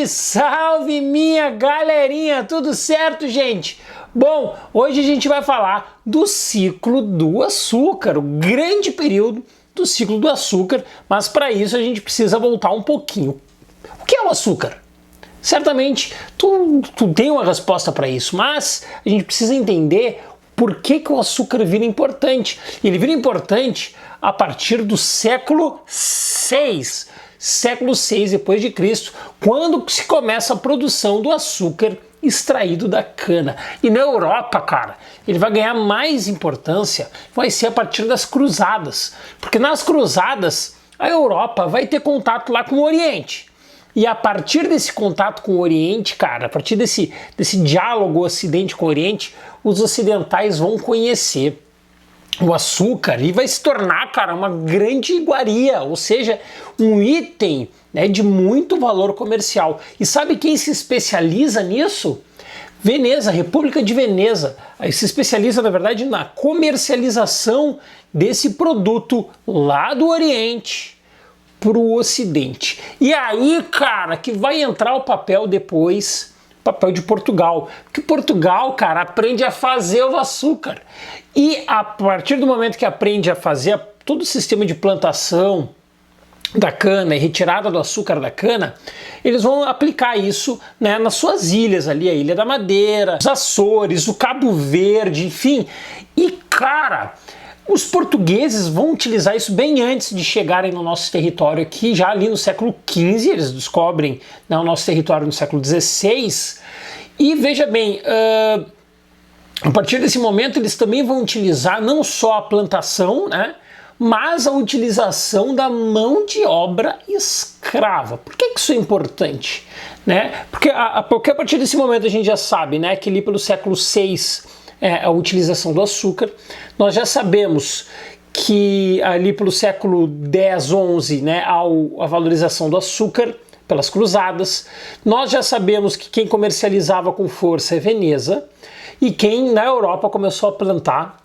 salve minha galerinha, tudo certo, gente? Bom, hoje a gente vai falar do ciclo do açúcar, o grande período do ciclo do açúcar, mas para isso a gente precisa voltar um pouquinho. O que é o açúcar? Certamente tu tem uma resposta para isso, mas a gente precisa entender por que o açúcar vira importante. Ele vira importante a partir do século VI depois de Cristo, quando se começa a produção do açúcar extraído da cana. E na Europa, cara, ele vai ganhar mais importância, vai ser a partir das cruzadas, porque nas cruzadas a Europa vai ter contato lá com o Oriente. E a partir desse contato com o Oriente, cara, a partir desse diálogo Ocidente com o Oriente, os ocidentais vão conhecer o açúcar e vai se tornar, cara, uma grande iguaria, ou seja, um item, né, de muito valor comercial. E sabe quem se especializa nisso? Veneza, República de Veneza. Aí se especializa, na verdade, na comercialização desse produto lá do Oriente para o Ocidente. E aí, cara, que vai entrar o papel depois, papel de Portugal. Porque Portugal, cara, aprende a fazer o açúcar. E a partir do momento que aprende a fazer todo o sistema de plantação da cana e retirada do açúcar da cana, eles vão aplicar isso, né, nas suas ilhas ali, a Ilha da Madeira, os Açores, o Cabo Verde, enfim. E, cara, os portugueses vão utilizar isso bem antes de chegarem no nosso território aqui, já ali no século XV, eles descobrem, né, o nosso território no século XVI, e veja bem, a partir desse momento eles também vão utilizar não só a plantação, né, mas a utilização da mão de obra escrava. Por que isso é importante? Né? Porque a partir desse momento a gente já sabe, né, que ali pelo século VI, a utilização do açúcar. Nós já sabemos que ali pelo século X, XI, né, a valorização do açúcar pelas cruzadas. Nós já sabemos que quem comercializava com força é Veneza e quem na Europa começou a plantar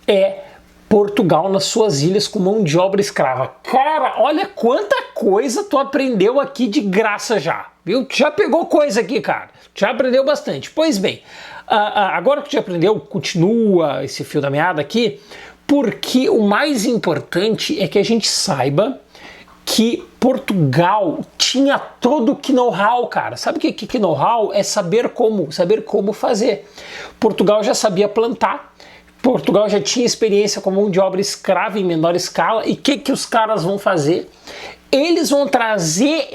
é Portugal nas suas ilhas com mão de obra escrava. Cara, olha quanta coisa tu aprendeu aqui de graça já, viu? Tu já pegou coisa aqui, cara. Tu já aprendeu bastante. Pois bem, agora que tu já aprendeu, continua esse fio da meada aqui, porque o mais importante é que a gente saiba que Portugal tinha todo o know-how, cara. Sabe o que know-how? É saber como fazer. Portugal já sabia plantar, Portugal já tinha experiência com mão de obra escrava em menor escala. E o que os caras vão fazer? Eles vão trazer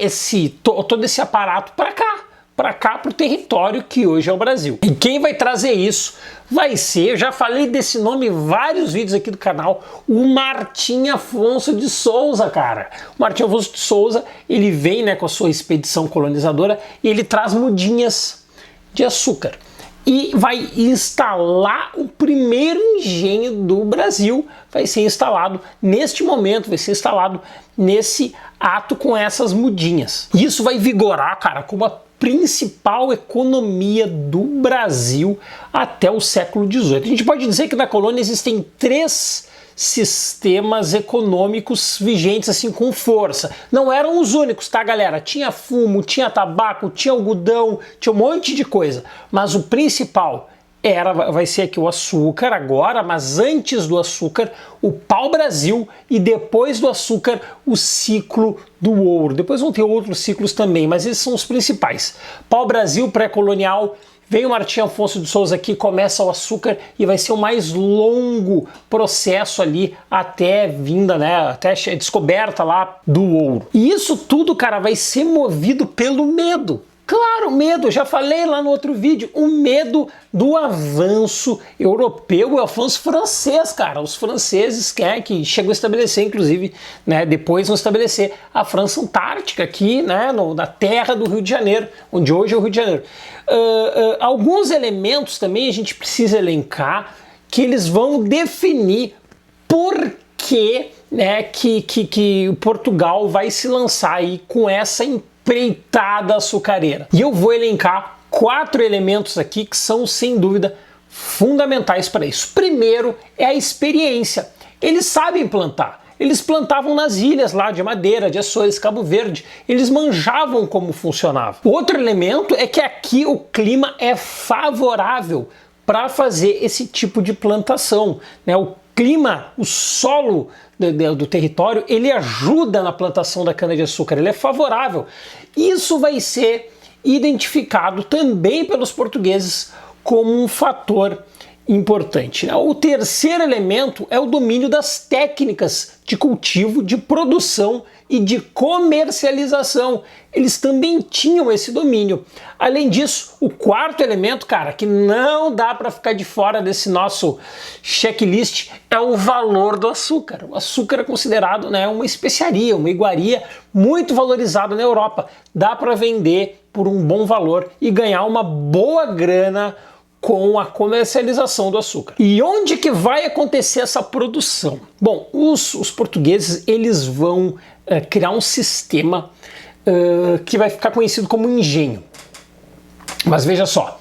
todo esse aparato para cá, para o território que hoje é o Brasil. E quem vai trazer isso vai ser, eu já falei desse nome em vários vídeos aqui do canal, o Martim Afonso de Souza, cara. O Martim Afonso de Souza, ele vem, né, com a sua expedição colonizadora e ele traz mudinhas de açúcar. E vai instalar o primeiro engenho do Brasil, vai ser instalado neste momento, vai ser instalado nesse ato com essas mudinhas. Isso vai vigorar, cara, como a principal economia do Brasil até o século XVIII. A gente pode dizer que na colônia existem três sistemas econômicos vigentes assim com força. Não eram os únicos, tá, galera? Tinha fumo, tinha tabaco, tinha algodão, tinha um monte de coisa, mas o principal vai ser aqui o açúcar agora, mas antes do açúcar o pau-brasil e depois do açúcar o ciclo do ouro. Depois vão ter outros ciclos também, mas esses são os principais. Pau-brasil pré-colonial. Vem o Martim Afonso de Souza aqui, começa o açúcar e vai ser o mais longo processo ali até vinda, né, até a descoberta lá do ouro. E isso tudo, cara, vai ser movido pelo medo. Claro, medo, já falei lá no outro vídeo, o medo do avanço europeu, o avanço francês, cara. Os franceses que chegam a estabelecer, inclusive, né, depois vão estabelecer a França Antártica aqui, né, na terra do Rio de Janeiro, onde hoje é o Rio de Janeiro. Alguns elementos também a gente precisa elencar que eles vão definir por que, né, que o Portugal vai se lançar aí com essa empreitada açucareira. E eu vou elencar 4 elementos aqui que são, sem dúvida, fundamentais para isso. Primeiro é a experiência. Eles sabem plantar. Eles plantavam nas ilhas lá de Madeira, de Açores, Cabo Verde. Eles manjavam como funcionava. Outro elemento é que aqui o clima é favorável para fazer esse tipo de plantação, né? O clima, o solo do território, ele ajuda na plantação da cana-de-açúcar, ele é favorável. Isso vai ser identificado também pelos portugueses como um fator importante. O terceiro elemento é o domínio das técnicas de cultivo, de produção e de comercialização. Eles também tinham esse domínio. Além disso, o quarto elemento, cara, que não dá para ficar de fora desse nosso checklist, é o valor do açúcar. O açúcar é considerado, né, uma especiaria, uma iguaria muito valorizada na Europa. Dá para vender por um bom valor e ganhar uma boa grana com a comercialização do açúcar. E onde que vai acontecer essa produção? Bom, os portugueses eles vão criar um sistema que vai ficar conhecido como engenho. Mas veja só,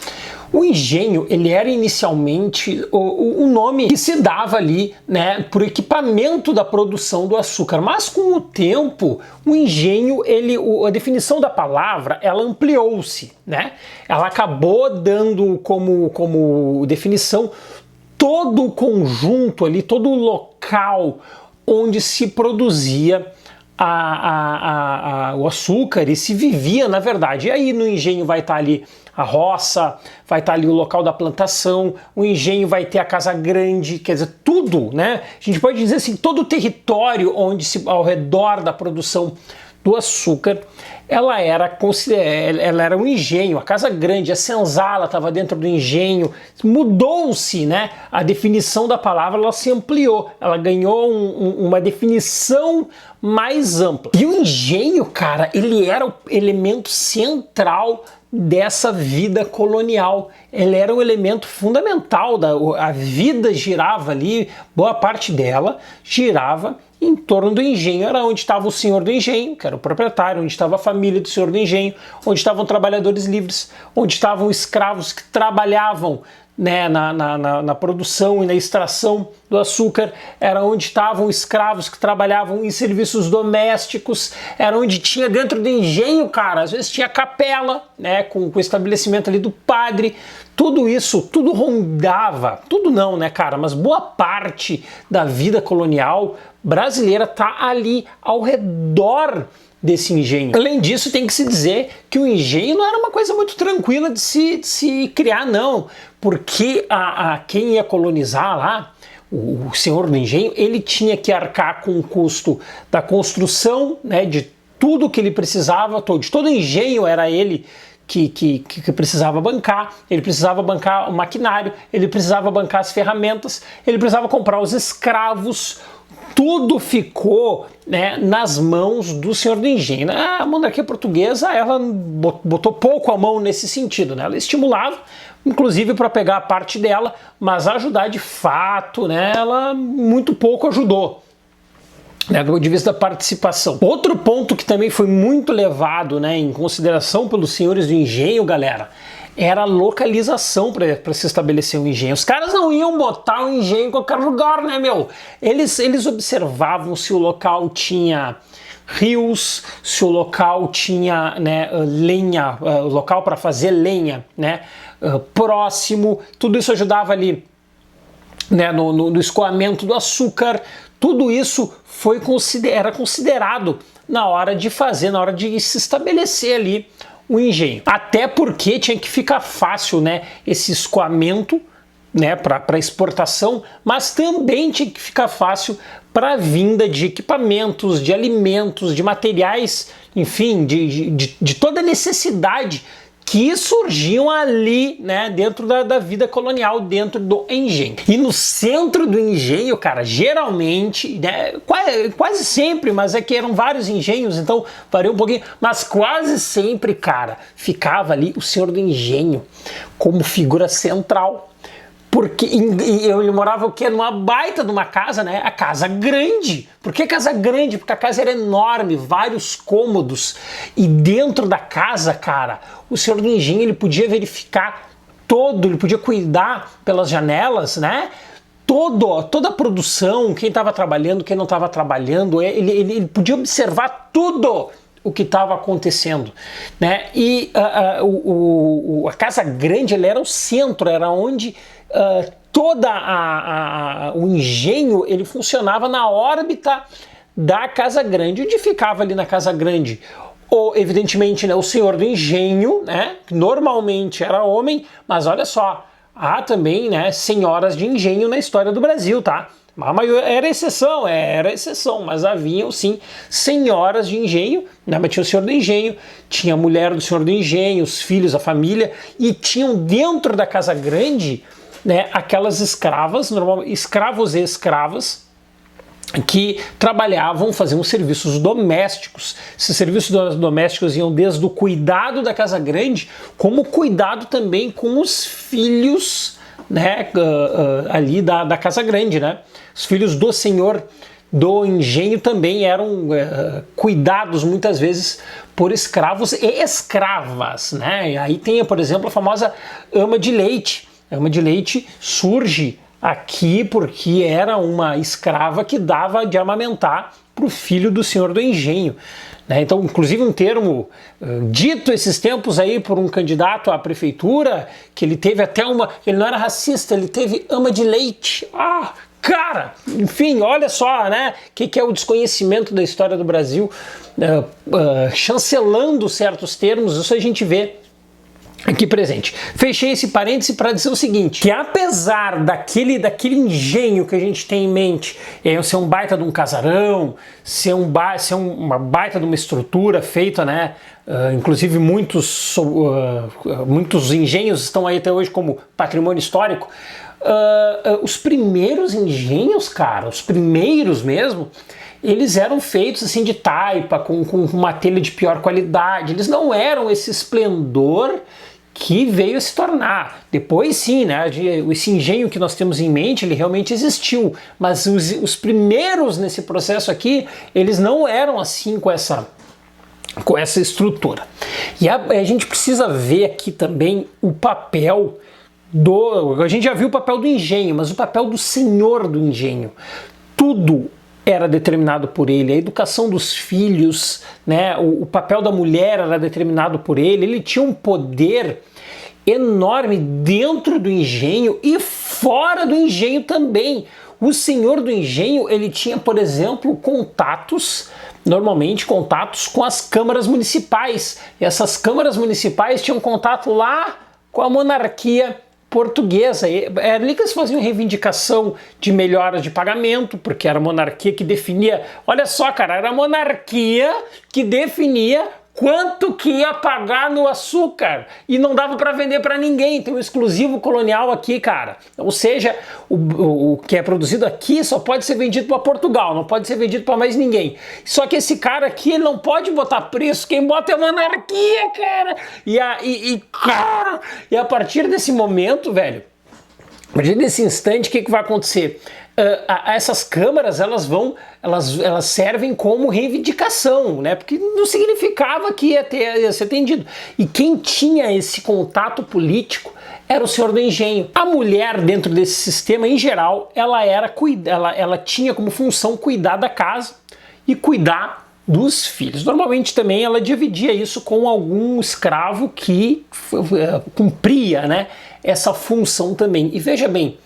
o engenho ele era inicialmente o nome que se dava ali, né, por equipamento da produção do açúcar. Mas com o tempo, o engenho, a definição da palavra, ela ampliou-se, né? Ela acabou dando como definição todo o conjunto ali, todo o local onde se produzia o açúcar e se vivia, na verdade. E aí no engenho vai estar ali a roça, vai estar ali o local da plantação, o engenho vai ter a casa grande, quer dizer, tudo, né? A gente pode dizer assim, todo o território ao redor da produção do açúcar, ela era um engenho, a casa grande, a senzala estava dentro do engenho, mudou-se, né? A definição da palavra, ela se ampliou, ela ganhou uma definição mais ampla. E o engenho, cara, ele era o elemento central dessa vida colonial. Ele era um elemento fundamental, a vida girava ali, boa parte dela girava em torno do engenho. Era onde estava o senhor do engenho, que era o proprietário, onde estava a família do senhor do engenho, onde estavam trabalhadores livres, onde estavam escravos que trabalhavam, né, na produção e na extração do açúcar, era onde estavam escravos que trabalhavam em serviços domésticos, era onde tinha dentro do engenho, cara, às vezes tinha capela, né, com o estabelecimento ali do padre. Tudo isso, tudo rondava, tudo não, né, cara, mas boa parte da vida colonial brasileira tá ali ao redor desse engenho. Além disso, tem que se dizer que o engenho não era uma coisa muito tranquila de se criar, não, porque quem ia colonizar lá, o senhor do engenho, ele tinha que arcar com o custo da construção, né, de tudo que ele precisava, de todo engenho era ele que precisava bancar. Ele precisava bancar o maquinário, ele precisava bancar as ferramentas, ele precisava comprar os escravos. Tudo ficou, né, nas mãos do senhor do engenho. A monarquia portuguesa, ela botou pouco a mão nesse sentido, né? Ela estimulava, inclusive para pegar a parte dela, mas ajudar de fato, né, ela muito pouco ajudou, né, do ponto de vista da participação. Outro ponto que também foi muito levado, né, em consideração pelos senhores do engenho, galera, era a localização para se estabelecer um engenho. Os caras não iam botar um engenho em qualquer lugar, né, meu? Eles observavam se o local tinha rios, se o local tinha, né, lenha, local para fazer lenha, né, próximo. Tudo isso ajudava ali, né, no escoamento do açúcar. Tudo isso era considerado na hora de se estabelecer ali o engenho. Até porque tinha que ficar fácil, né, esse escoamento, né, para exportação, mas também tinha que ficar fácil para a vinda de equipamentos, de alimentos, de materiais, enfim, de toda a necessidade que surgiam ali, né, dentro da vida colonial, dentro do engenho. E no centro do engenho, cara, geralmente, né, quase sempre, mas é que eram vários engenhos, então varia um pouquinho, mas quase sempre, cara, ficava ali o senhor do engenho como figura central. Porque ele morava o quê? Numa baita de uma casa, né? A casa grande. Por que casa grande? Porque a casa era enorme, vários cômodos. E dentro da casa, cara, o senhor do engenho, ele podia verificar ele podia cuidar pelas janelas, né? toda a produção, quem estava trabalhando, quem não estava trabalhando, ele podia observar tudo o que estava acontecendo, né? E a Casa Grande, ela era o centro, era onde todo o engenho ele funcionava na órbita da Casa Grande, onde ficava ali na Casa Grande, evidentemente, né, o senhor do engenho, né, que normalmente era homem, mas olha só, há também, né, senhoras de engenho na história do Brasil, tá? Era exceção, mas haviam sim senhoras de engenho, né? Mas tinha o senhor do engenho, tinha a mulher do senhor do engenho, os filhos, a família, e tinham dentro da Casa Grande, né, aquelas escravas, escravos e escravas, que trabalhavam, faziam serviços domésticos. Esses serviços domésticos iam desde o cuidado da Casa Grande, como o cuidado também com os filhos, né, ali da Casa Grande, né? Os filhos do senhor do engenho também eram cuidados muitas vezes por escravos e escravas, né? E aí tem, por exemplo, a famosa ama de leite. A ama de leite surge aqui porque era uma escrava que dava de amamentar para o filho do senhor do engenho. Né? Então, inclusive um termo dito esses tempos aí por um candidato à prefeitura, que ele teve até ele não era racista, ele teve ama de leite. Ah, cara, enfim, olha só, né, que é o desconhecimento da história do Brasil, chancelando certos termos. Isso a gente vê aqui presente. Fechei esse parêntese para dizer o seguinte, que apesar daquele engenho que a gente tem em mente, ser um baita de um casarão, ser uma baita de uma estrutura feita, né, inclusive muitos engenhos estão aí até hoje como patrimônio histórico, os primeiros engenhos, cara, os primeiros mesmo, eles eram feitos assim de taipa, com uma telha de pior qualidade, eles não eram esse esplendor que veio a se tornar. Depois sim, né, esse engenho que nós temos em mente, ele realmente existiu, mas os primeiros nesse processo aqui, eles não eram assim com essa estrutura. E a gente precisa ver aqui também o papel a gente já viu o papel do engenho, mas o papel do senhor do engenho. Tudo era determinado por ele, a educação dos filhos, né, o papel da mulher era determinado por ele tinha um poder enorme dentro do engenho e fora do engenho também. O senhor do engenho, ele tinha, por exemplo, normalmente contatos com as câmaras municipais. E essas câmaras municipais tinham contato lá com a monarquia portuguesa. Era ali que eles faziam reivindicação de melhoras de pagamento, porque era a monarquia que definia, olha só, cara, era a monarquia que definia quanto que ia pagar no açúcar e não dava para vender para ninguém. Tem um exclusivo colonial aqui, cara. Ou seja, o que é produzido aqui só pode ser vendido para Portugal, não pode ser vendido para mais ninguém. Só que esse cara aqui, ele não pode botar preço, quem bota é a monarquia, cara. E a partir desse momento, velho, a partir desse instante, o que vai acontecer? Essas câmaras, elas servem como reivindicação, né? Porque não significava que ia ser atendido. E quem tinha esse contato político era o senhor do engenho. A mulher, dentro desse sistema, em geral, ela tinha como função cuidar da casa e cuidar dos filhos. Normalmente também ela dividia isso com algum escravo que cumpria, né, essa função também. E veja bem,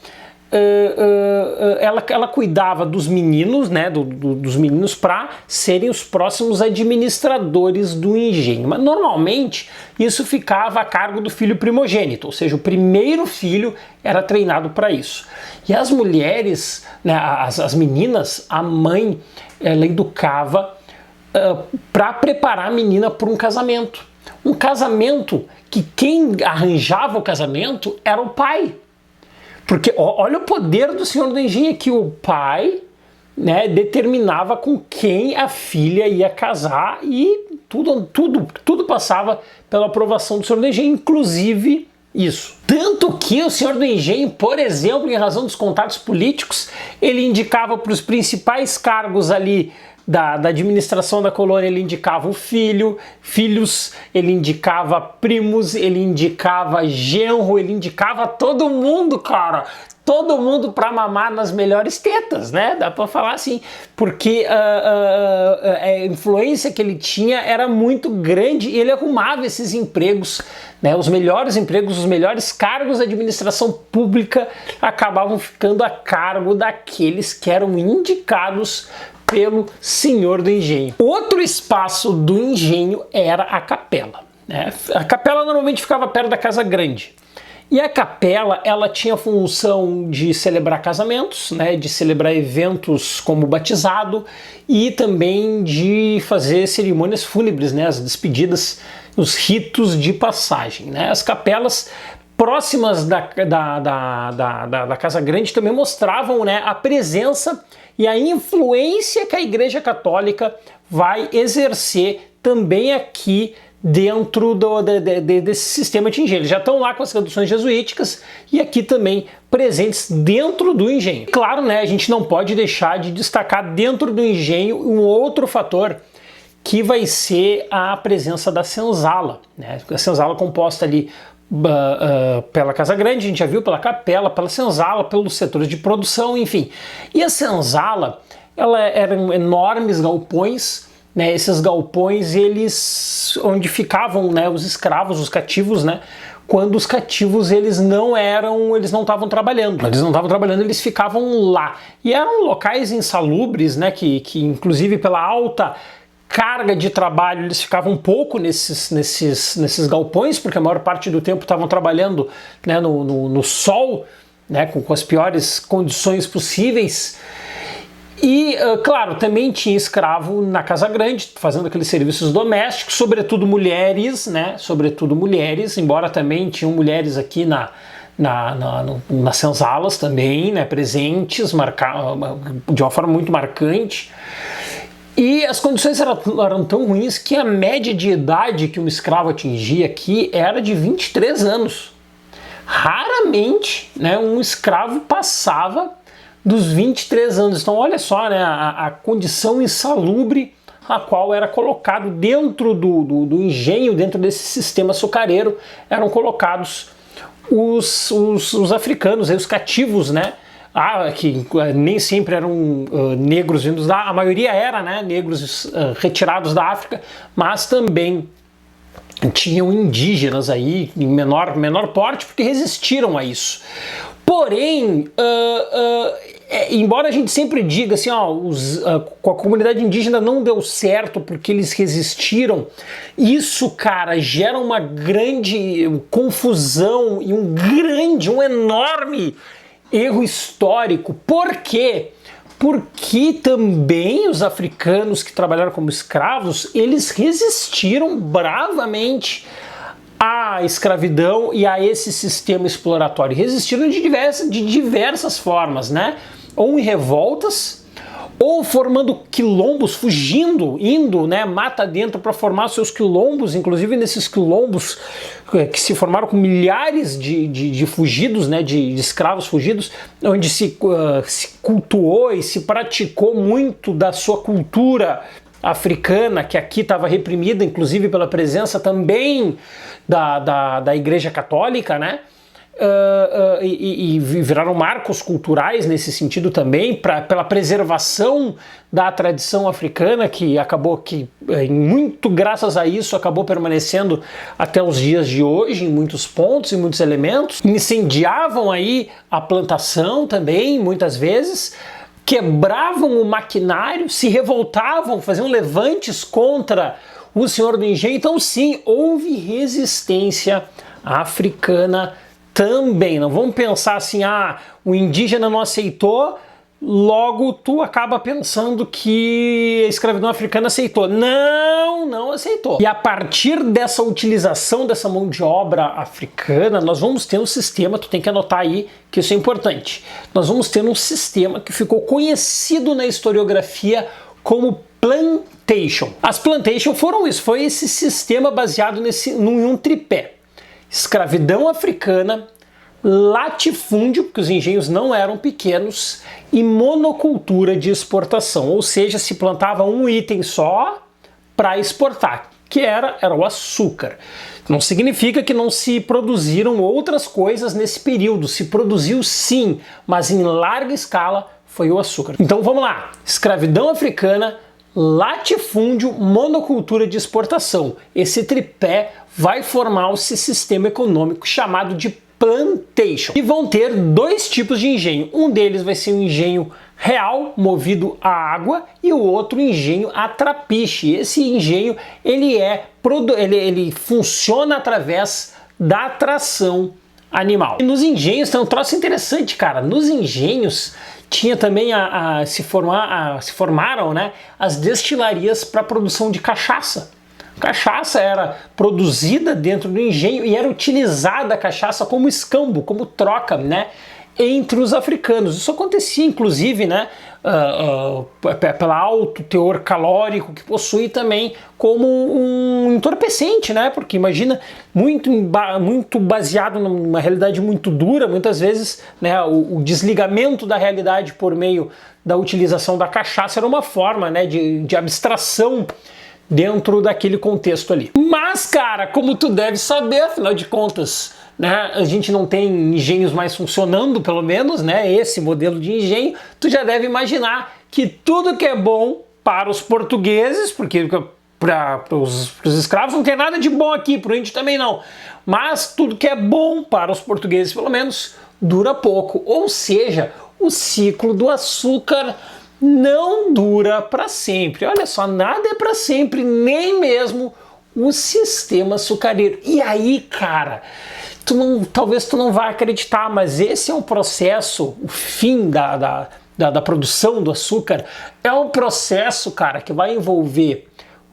ela cuidava dos meninos, né, dos meninos para serem os próximos administradores do engenho. Mas normalmente isso ficava a cargo do filho primogênito, ou seja, o primeiro filho era treinado para isso. E as mulheres, né, as meninas, a mãe, ela educava para preparar a menina para um casamento. Um casamento que quem arranjava o casamento era o pai. Porque olha o poder do senhor do engenho, que o pai, né, determinava com quem a filha ia casar e tudo passava pela aprovação do senhor do engenho, inclusive isso. Tanto que o senhor do engenho, por exemplo, em razão dos contatos políticos, ele indicava para os principais cargos ali da administração da colônia, ele indicava o filho, filhos, ele indicava primos, ele indicava genro, ele indicava todo mundo, cara. Todo mundo para mamar nas melhores tetas, né? Dá para falar assim, porque a influência que ele tinha era muito grande e ele arrumava esses empregos, né? Os melhores empregos, os melhores cargos da administração pública acabavam ficando a cargo daqueles que eram indicados pelo senhor do engenho. Outro espaço do engenho era a capela, né? A capela normalmente ficava perto da casa grande. E a capela, ela tinha a função de celebrar casamentos, né, de celebrar eventos como batizado e também de fazer cerimônias fúnebres, né, as despedidas, os ritos de passagem, né. As capelas próximas da Casa Grande também mostravam, né, a presença e a influência que a Igreja Católica vai exercer também aqui dentro desse sistema de engenho. Eles já estão lá com as traduções jesuíticas e aqui também presentes dentro do engenho. Claro, né, a gente não pode deixar de destacar dentro do engenho um outro fator que vai ser a presença da senzala, né? A senzala composta ali pela Casa Grande, a gente já viu, pela capela, pela senzala, pelos setores de produção, enfim. E a senzala, ela eram enormes galpões, né, esses galpões, eles onde ficavam, né, os escravos, os cativos, né, quando os cativos eles não estavam trabalhando, eles ficavam lá. E eram locais insalubres, né, que inclusive pela alta carga de trabalho eles ficavam um pouco nesses galpões, porque a maior parte do tempo estavam trabalhando, né, no sol, né, com as piores condições possíveis. E, claro, também tinha escravo na Casa Grande, fazendo aqueles serviços domésticos, sobretudo mulheres, né? Sobretudo mulheres, embora também tinham mulheres aqui nas senzalas também, né? Presentes, de uma forma muito marcante. E as condições eram tão ruins que a média de idade que um escravo atingia aqui era de 23 anos. Raramente, né, um escravo passava dos 23 anos. Então olha só, né, a condição insalubre a qual era colocado dentro do engenho, dentro desse sistema açucareiro, eram colocados os africanos, os cativos, né, que nem sempre eram negros vindos a maioria era, né, negros retirados da África, mas também tinham indígenas aí em menor porte, porque resistiram a isso. Porém, embora a gente sempre diga assim, com a comunidade indígena não deu certo porque eles resistiram, isso, cara, gera uma grande confusão e um enorme erro histórico. Por quê? Porque também os africanos que trabalharam como escravos, eles resistiram bravamente à escravidão e a esse sistema exploratório. Resistiram de diversas formas, né? Ou em revoltas, ou formando quilombos, indo, né, mata dentro para formar seus quilombos, inclusive nesses quilombos que se formaram com milhares de fugidos, né, de escravos fugidos, onde se cultuou e se praticou muito da sua cultura africana, que aqui estava reprimida, inclusive pela presença também da Igreja Católica, né? E viraram marcos culturais nesse sentido também, pela preservação da tradição africana, que acabou muito graças a isso, acabou permanecendo até os dias de hoje em muitos pontos e muitos elementos. Incendiavam aí a plantação também, muitas vezes, quebravam o maquinário, se revoltavam, faziam levantes contra o senhor do engenho. Então sim, houve resistência africana também. Não vamos pensar assim, o indígena não aceitou, logo tu acaba pensando que a escravidão africana aceitou. Não aceitou. E a partir dessa utilização dessa mão de obra africana, nós vamos ter um sistema, tu tem que anotar aí que isso é importante, nós vamos ter um sistema que ficou conhecido na historiografia como plantation. As plantation foram isso, foi esse sistema baseado em um tripé: escravidão africana, latifúndio, porque os engenhos não eram pequenos, e monocultura de exportação, ou seja, se plantava um item só para exportar, que era o açúcar. Não significa que não se produziram outras coisas nesse período, se produziu sim, mas em larga escala foi o açúcar. Então vamos lá, escravidão africana, latifúndio, monocultura de exportação. Esse tripé vai formar esse sistema econômico chamado de plantation. E vão ter dois tipos de engenho. Um deles vai ser um engenho real, movido a água, e o outro engenho a trapiche. Esse engenho ele funciona através da tração animal. E nos engenhos tem um troço interessante, cara. Nos engenhos tinha também se formaram, né, as destilarias para produção de cachaça. Cachaça era produzida dentro do engenho e era utilizada a cachaça como escambo, como troca, né, entre os africanos. Isso acontecia, inclusive, né, pelo alto teor calórico que possui também como um entorpecente, né, porque imagina, muito baseado numa realidade muito dura, muitas vezes, né, o desligamento da realidade por meio da utilização da cachaça era uma forma, né, de abstração dentro daquele contexto ali. Mas, cara, como tu deve saber, afinal de contas, né, a gente não tem engenhos mais funcionando, pelo menos, né, esse modelo de engenho, tu já deve imaginar que tudo que é bom para os portugueses, porque para os escravos não tem nada de bom aqui, para o índio também não, mas tudo que é bom para os portugueses, pelo menos, dura pouco, ou seja, o ciclo do açúcar não dura para sempre. Olha só, nada é para sempre, nem mesmo o sistema açucareiro. E aí, cara, talvez tu não vá acreditar, mas esse é um processo, o fim da produção do açúcar, é um processo, cara, que vai envolver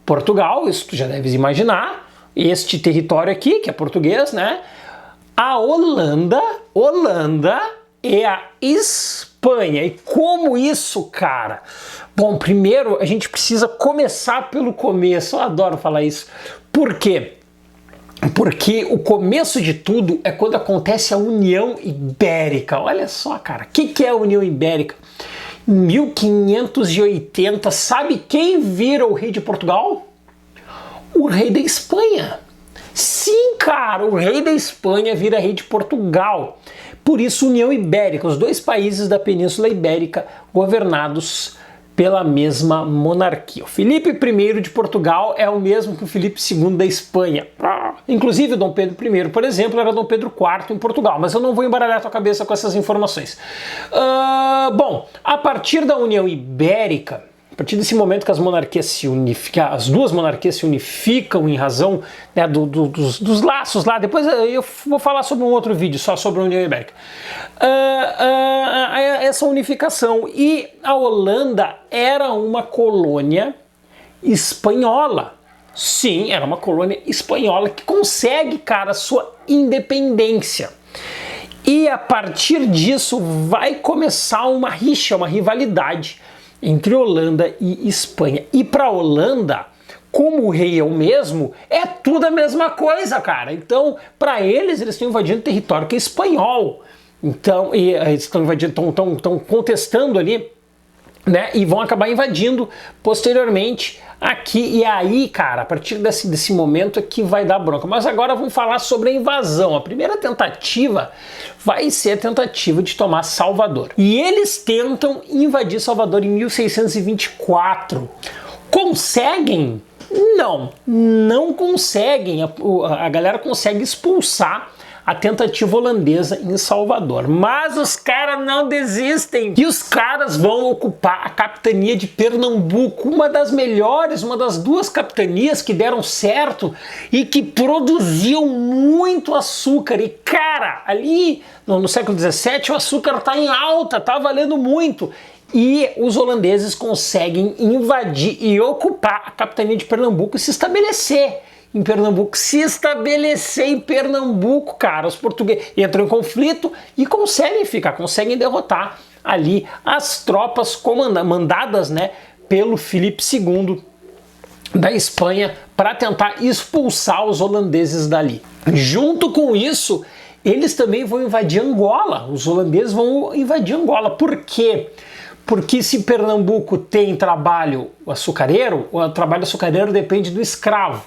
Portugal, isso tu já deves imaginar, este território aqui, que é português, né? A Holanda e a Espanha. E como isso, cara? Bom, primeiro a gente precisa começar pelo começo. Eu adoro falar isso. Por quê? Porque o começo de tudo é quando acontece a União Ibérica. Olha só, cara, o que é a União Ibérica? Em 1580, sabe quem vira o rei de Portugal? O rei da Espanha. Sim, cara, o rei da Espanha vira rei de Portugal. Por isso, União Ibérica, os dois países da Península Ibérica governados pela mesma monarquia. O Filipe I de Portugal é o mesmo que o Filipe II da Espanha. Inclusive, o Dom Pedro I, por exemplo, era Dom Pedro IV em Portugal, mas eu não vou embaralhar a tua cabeça com essas informações. Bom, a partir da União Ibérica, a partir desse momento que as monarquias se unificam, as duas monarquias se unificam em razão, né, dos laços lá, depois eu vou falar sobre um outro vídeo só sobre a União Ibérica. Essa unificação, e a Holanda era uma colônia espanhola. Sim, era uma colônia espanhola que consegue, cara, sua independência. E a partir disso vai começar uma rixa, uma rivalidade entre Holanda e Espanha. E para a Holanda, como o rei é o mesmo, é tudo a mesma coisa, cara. Então, para eles estão invadindo território que é espanhol. Então, eles estão invadindo, estão contestando ali, né? E vão acabar invadindo posteriormente aqui. E aí, cara, a partir desse momento é que vai dar bronca. Mas agora vamos falar sobre a invasão. A primeira tentativa vai ser a tentativa de tomar Salvador. E eles tentam invadir Salvador em 1624. Conseguem? Não conseguem. A galera consegue expulsar a tentativa holandesa em Salvador. Mas os caras não desistem. E os caras vão ocupar a capitania de Pernambuco, uma das melhores, uma das duas capitanias que deram certo e que produziam muito açúcar. E cara, ali no século XVII o açúcar tá em alta, tá valendo muito. E os holandeses conseguem invadir e ocupar a capitania de Pernambuco e se estabelecer em Pernambuco, cara. Os portugueses entram em conflito e conseguem derrotar ali as tropas mandadas, né, pelo Filipe II da Espanha para tentar expulsar os holandeses dali. Junto com isso, eles também vão invadir Angola. Os holandeses vão invadir Angola. Por quê? Porque se Pernambuco tem trabalho açucareiro, o trabalho açucareiro depende do escravo.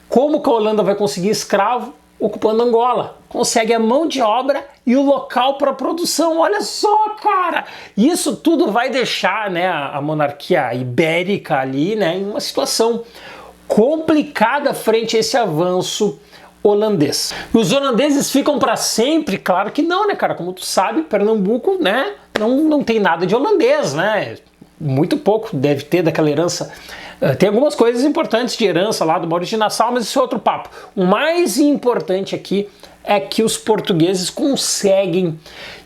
Como que a Holanda vai conseguir escravo? Ocupando Angola. Consegue a mão de obra e o local para produção. Olha só, cara! Isso tudo vai deixar, né, a monarquia ibérica ali, né, em uma situação complicada frente a esse avanço holandês. Os holandeses ficam para sempre? Claro que não, né, cara? Como tu sabe, Pernambuco, né, não tem nada de holandês, né? Muito pouco deve ter daquela herança. Tem algumas coisas importantes de herança lá do Maurício de Nassau, mas isso é outro papo. O mais importante aqui é que os portugueses conseguem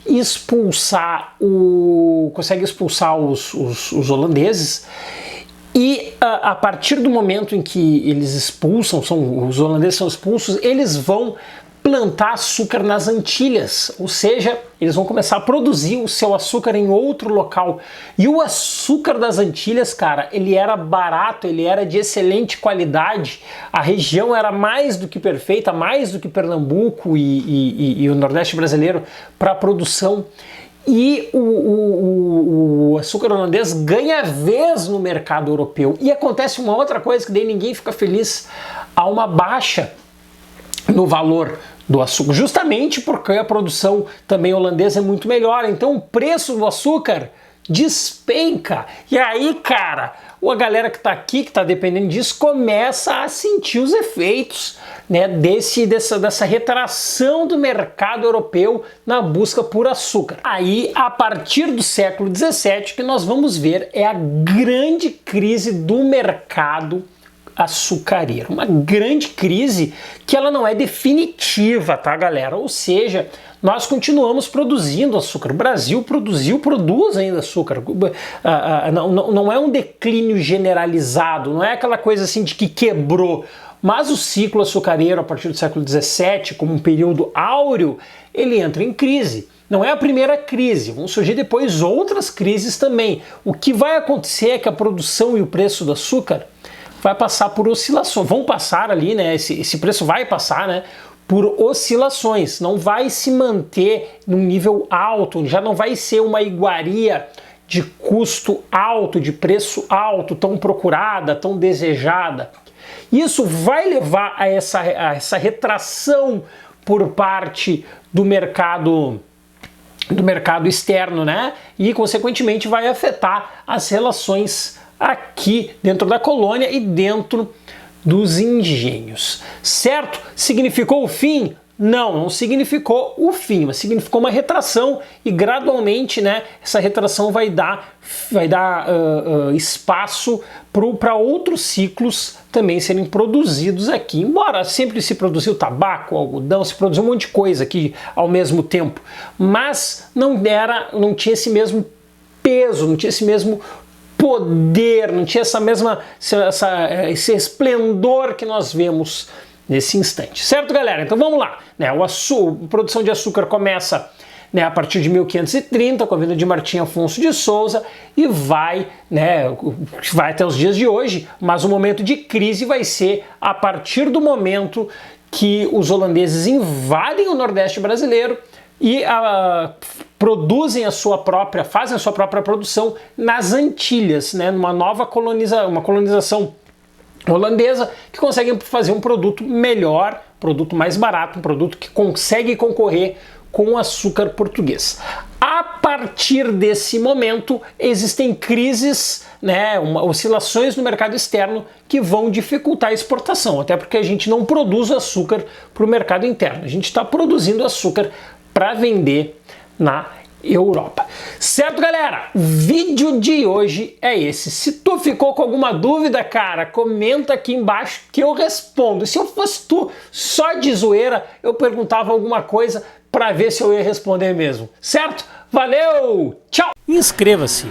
expulsar os holandeses. E a partir do momento em que eles expulsam, os holandeses são expulsos, eles vão plantar açúcar nas Antilhas, ou seja, eles vão começar a produzir o seu açúcar em outro local. E o açúcar das Antilhas, cara, ele era barato, ele era de excelente qualidade, a região era mais do que perfeita, mais do que Pernambuco e o Nordeste brasileiro para a produção. E o açúcar holandês ganha vez no mercado europeu. E acontece uma outra coisa que daí ninguém fica feliz. Há uma baixa no valor do açúcar, justamente porque a produção também holandesa é muito melhor. Então o preço do açúcar despenca. E aí, cara, a galera que está aqui, que está dependendo disso, começa a sentir os efeitos, né, dessa retração do mercado europeu na busca por açúcar. Aí, a partir do século XVII, que nós vamos ver é a grande crise do mercado açucareiro. Uma grande crise que ela não é definitiva, tá, galera? Ou seja, nós continuamos produzindo açúcar. O Brasil produz ainda açúcar. Não é um declínio generalizado, não é aquela coisa assim de que quebrou. Mas o ciclo açucareiro, a partir do século XVII, como um período áureo, ele entra em crise. Não é a primeira crise, vão surgir depois outras crises também. O que vai acontecer é que a produção e o preço do açúcar vai passar por oscilações, vão passar ali, né? Esse preço vai passar, né, por oscilações, não vai se manter num nível alto, já não vai ser uma iguaria de custo alto, de preço alto, tão procurada, tão desejada. Isso vai levar a essa retração por parte do mercado externo, né? E consequentemente vai afetar as relações aqui dentro da colônia e dentro dos engenhos, certo? Significou o fim? Não significou o fim, mas significou uma retração e gradualmente, né, essa retração vai dar espaço para outros ciclos também serem produzidos aqui. Embora sempre se produziu tabaco, algodão, se produziu um monte de coisa aqui ao mesmo tempo, mas não tinha esse mesmo peso, não tinha esse mesmo poder, não tinha esse esplendor que nós vemos nesse instante, certo, galera? Então vamos lá, né? A produção de açúcar começa, né, a partir de 1530 com a vinda de Martim Afonso de Souza e vai até os dias de hoje, mas o momento de crise vai ser a partir do momento que os holandeses invadem o Nordeste brasileiro e fazem a sua própria produção nas Antilhas, né, numa nova colonização holandesa que consegue fazer um produto melhor, produto mais barato, um produto que consegue concorrer com o açúcar português. A partir desse momento existem crises, né, oscilações no mercado externo que vão dificultar a exportação, até porque a gente não produz açúcar para o mercado interno, a gente está produzindo açúcar para vender na Europa. Certo, galera? O vídeo de hoje é esse. Se tu ficou com alguma dúvida, cara, comenta aqui embaixo que eu respondo. Se eu fosse tu, só de zoeira, eu perguntava alguma coisa para ver se eu ia responder mesmo. Certo? Valeu! Tchau! Inscreva-se,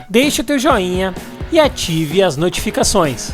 deixe o teu joinha e ative as notificações.